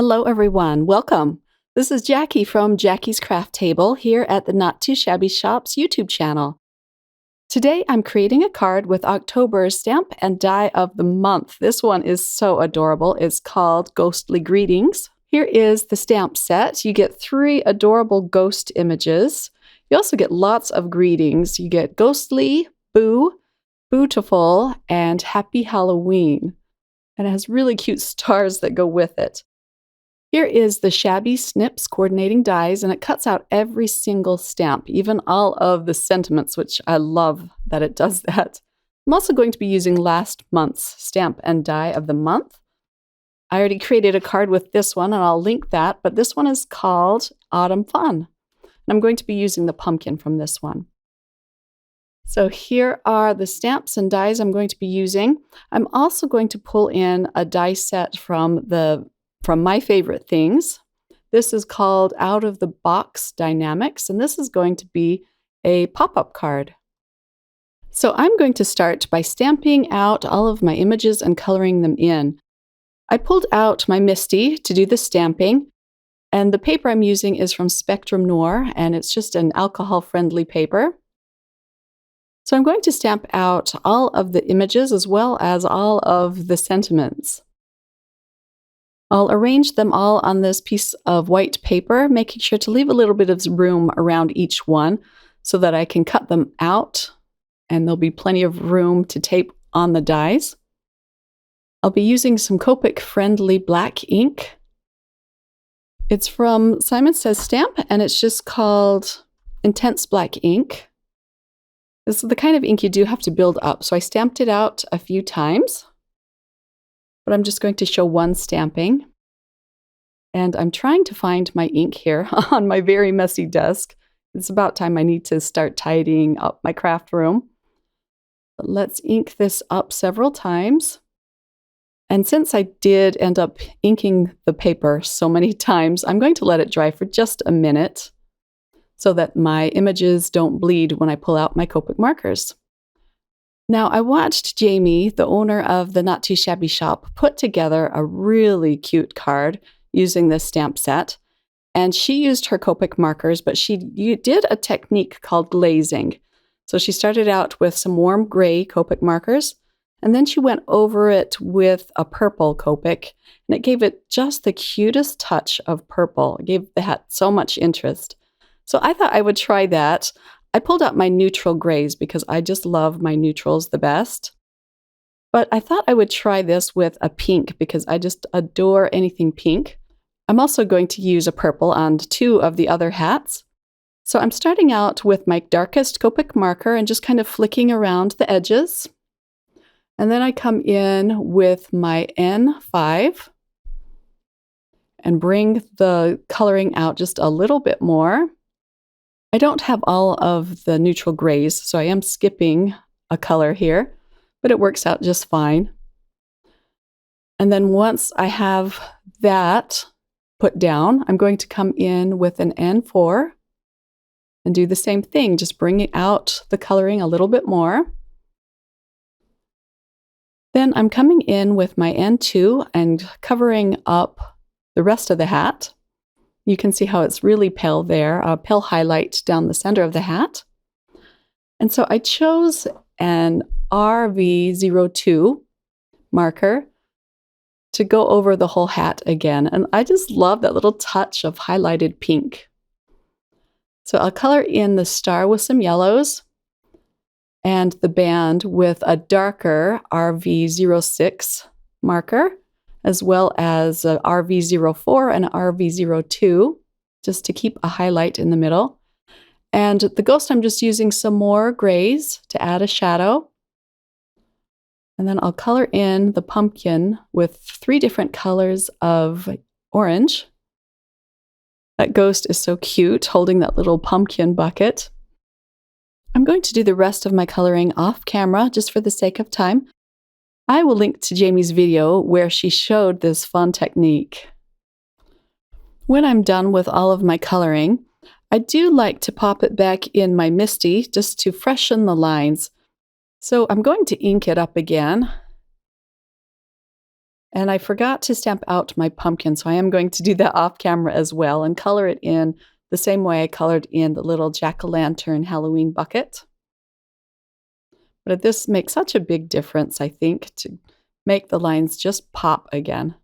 Hello everyone, welcome. This is Jackie from Jackie's Craft Table here at the Not Too Shabby Shop's YouTube channel. Today I'm creating a card with October's stamp and die of the month. This one is so adorable. It's called Ghostly Greetings. Here is the stamp set. You get 3 adorable ghost images. You also get lots of greetings. You get Ghostly, Boo, Bootiful, and Happy Halloween. And it has really cute stars that go with it. Here is the Shabby Snips coordinating dies, and it cuts out every single stamp, even all of the sentiments, which I love that it does that. I'm also going to be using last month's stamp and die of the month. I already created a card with this one, and I'll link that, but this one is called Autumn Fun. And I'm going to be using the pumpkin from this one. So here are the stamps and dies I'm going to be using. I'm also going to pull in a die set from my favorite things. This is called Out of the Box Dynamics, and this is going to be a pop-up card. So I'm going to start by stamping out all of my images and coloring them in. I pulled out my Misty to do the stamping, and the paper I'm using is from Spectrum Noir, and it's just an alcohol-friendly paper. So I'm going to stamp out all of the images as well as all of the sentiments. I'll arrange them all on this piece of white paper, making sure to leave a little bit of room around each one so that I can cut them out and there'll be plenty of room to tape on the dies. I'll be using some Copic-friendly black ink. It's from Simon Says Stamp, and it's just called Intense Black Ink. This is the kind of ink you do have to build up, so I stamped it out a few times. But I'm just going to show one stamping. And I'm trying to find my ink here on my very messy desk. It's about time I need to start tidying up my craft room. But let's ink this up several times. And since I did end up inking the paper so many times, I'm going to let it dry for just a minute so that my images don't bleed when I pull out my Copic markers. Now, I watched Jamie, the owner of the Not Too Shabby Shop, put together a really cute card using this stamp set. And she used her Copic markers, but she did a technique called glazing. So she started out with some warm gray Copic markers, and then she went over it with a purple Copic, and it gave it just the cutest touch of purple. It gave the hat so much interest. So I thought I would try that. I pulled out my neutral grays because I just love my neutrals the best. But I thought I would try this with a pink because I just adore anything pink. I'm also going to use a purple on 2 of the other hats. So I'm starting out with my darkest Copic marker and just kind of flicking around the edges. And then I come in with my N5 and bring the coloring out just a little bit more. I don't have all of the neutral grays, so I am skipping a color here, but it works out just fine. And then once I have that put down, I'm going to come in with an N4 and do the same thing, just bringing out the coloring a little bit more. Then I'm coming in with my N2 and covering up the rest of the hat. You can see how it's really pale there, a pale highlight down the center of the hat. And so I chose an RV02 marker to go over the whole hat again. And I just love that little touch of highlighted pink. So I'll color in the star with some yellows and the band with a darker RV06 marker, as well as a RV04 and RV02, just to keep a highlight in the middle. And the ghost, I'm just using some more grays to add a shadow. And then I'll color in the pumpkin with 3 different colors of orange. That ghost is so cute, holding that little pumpkin bucket. I'm going to do the rest of my coloring off camera, just for the sake of time. I will link to Jamie's video where she showed this fun technique. When I'm done with all of my coloring, I do like to pop it back in my Misty just to freshen the lines. So I'm going to ink it up again. And I forgot to stamp out my pumpkin, so I am going to do that off camera as well and color it in the same way I colored in the little jack-o'-lantern Halloween bucket. But this makes such a big difference, I think, to make the lines just pop again.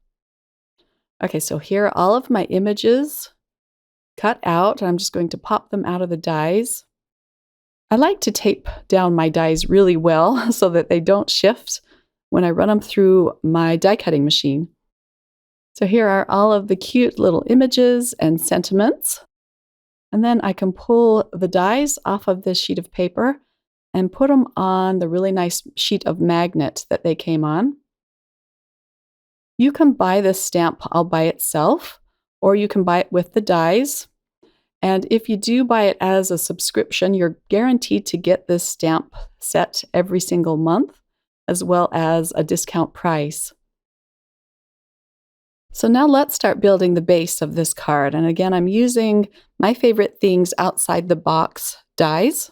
Okay, so here are all of my images cut out. I'm just going to pop them out of the dies. I like to tape down my dies really well so that they don't shift when I run them through my die cutting machine. So here are all of the cute little images and sentiments. And then I can pull the dies off of this sheet of paper and put them on the really nice sheet of magnet that they came on. You can buy this stamp all by itself, or you can buy it with the dies. And if you do buy it as a subscription, you're guaranteed to get this stamp set every single month, as well as a discount price. So now let's start building the base of this card. And again, I'm using my favorite things outside the box dies.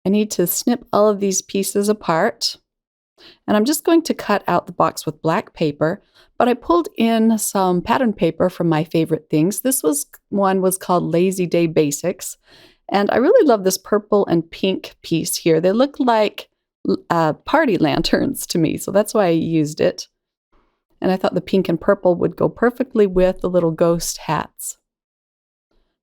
I need to snip all of these pieces apart. And I'm just going to cut out the box with black paper, but I pulled in some pattern paper from my favorite things. This one was called Lazy Day Basics. And I really love this purple and pink piece here. They look like party lanterns to me, so that's why I used it. And I thought the pink and purple would go perfectly with the little ghost hats.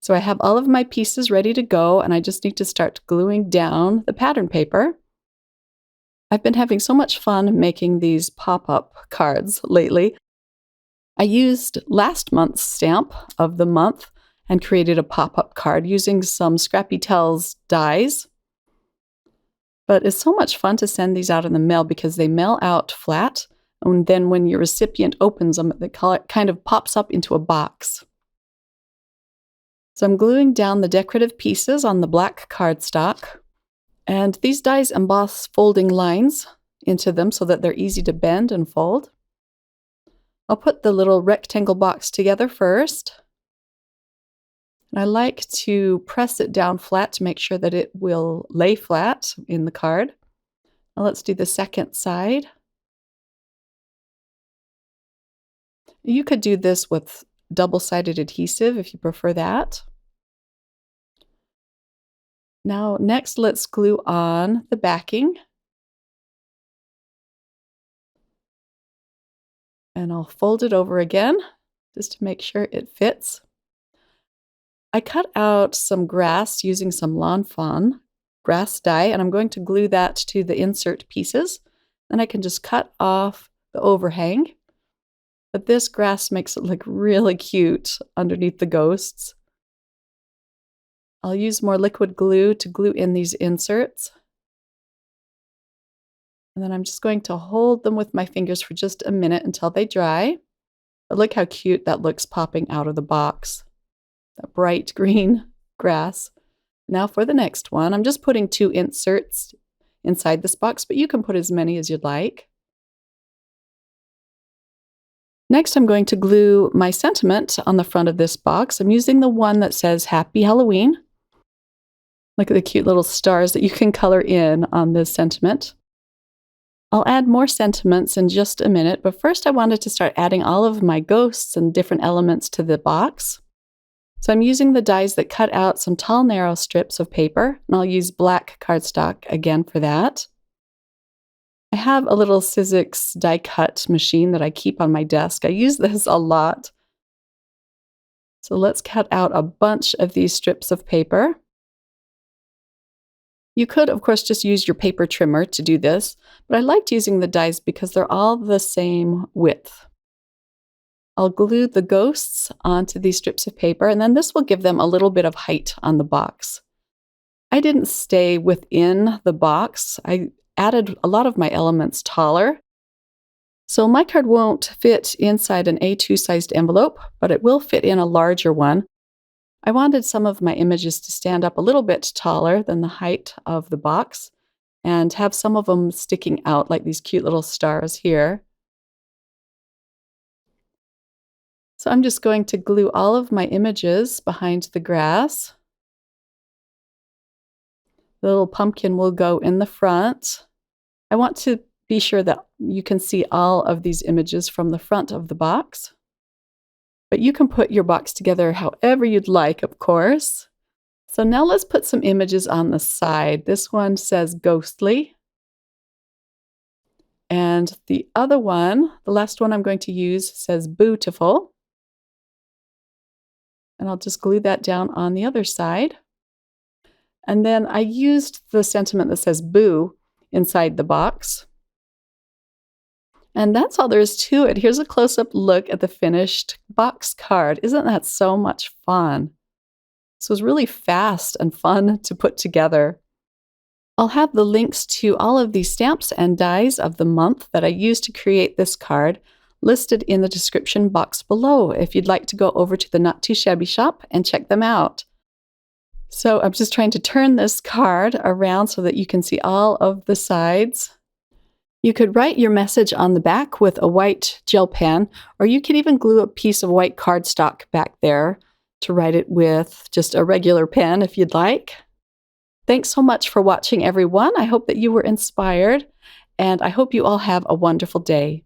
So I have all of my pieces ready to go, and I just need to start gluing down the pattern paper. I've been having so much fun making these pop-up cards lately. I used last month's stamp of the month and created a pop-up card using some Scrappy Tells dies. But it's so much fun to send these out in the mail because they mail out flat, and then when your recipient opens them, it kind of pops up into a box. So I'm gluing down the decorative pieces on the black cardstock. And these dies emboss folding lines into them so that they're easy to bend and fold. I'll put the little rectangle box together first. And I like to press it down flat to make sure that it will lay flat in the card. Now let's do the second side. You could do this with double-sided adhesive if you prefer that. Now, next, let's glue on the backing. And I'll fold it over again, just to make sure it fits. I cut out some grass using some Lawn Fawn grass dye, and I'm going to glue that to the insert pieces. Then I can just cut off the overhang. But this grass makes it look really cute underneath the ghosts. I'll use more liquid glue to glue in these inserts. And then I'm just going to hold them with my fingers for just a minute until they dry. But look how cute that looks popping out of the box. That bright green grass. Now for the next one, I'm just putting 2 inserts inside this box, but you can put as many as you'd like. Next, I'm going to glue my sentiment on the front of this box. I'm using the one that says Happy Halloween. Look at the cute little stars that you can color in on this sentiment. I'll add more sentiments in just a minute, but first I wanted to start adding all of my ghosts and different elements to the box. So I'm using the dies that cut out some tall, narrow strips of paper, and I'll use black cardstock again for that. I have a little Sizzix die cut machine that I keep on my desk. I use this a lot. So let's cut out a bunch of these strips of paper. You could, of course, just use your paper trimmer to do this, but I liked using the dies because they're all the same width. I'll glue the ghosts onto these strips of paper, and then this will give them a little bit of height on the box. I didn't stay within the box. I added a lot of my elements taller. So my card won't fit inside an A2 sized envelope, but it will fit in a larger one. I wanted some of my images to stand up a little bit taller than the height of the box and have some of them sticking out like these cute little stars here. So I'm just going to glue all of my images behind the grass. The little pumpkin will go in the front. I want to be sure that you can see all of these images from the front of the box. But you can put your box together however you'd like, of course. So now let's put some images on the side. This one says ghostly. And the other one, the last one I'm going to use, says beautiful. And I'll just glue that down on the other side. And then I used the sentiment that says boo inside the box. And that's all there is to it. Here's a close-up look at the finished box card. Isn't that so much fun? This was really fast and fun to put together. I'll have the links to all of the stamps and dies of the month that I used to create this card listed in the description box below if you'd like to go over to the Not Too Shabby shop and check them out. So I'm just trying to turn this card around so that you can see all of the sides. You could write your message on the back with a white gel pen, or you could even glue a piece of white cardstock back there to write it with just a regular pen if you'd like. Thanks so much for watching, everyone. I hope that you were inspired, and I hope you all have a wonderful day.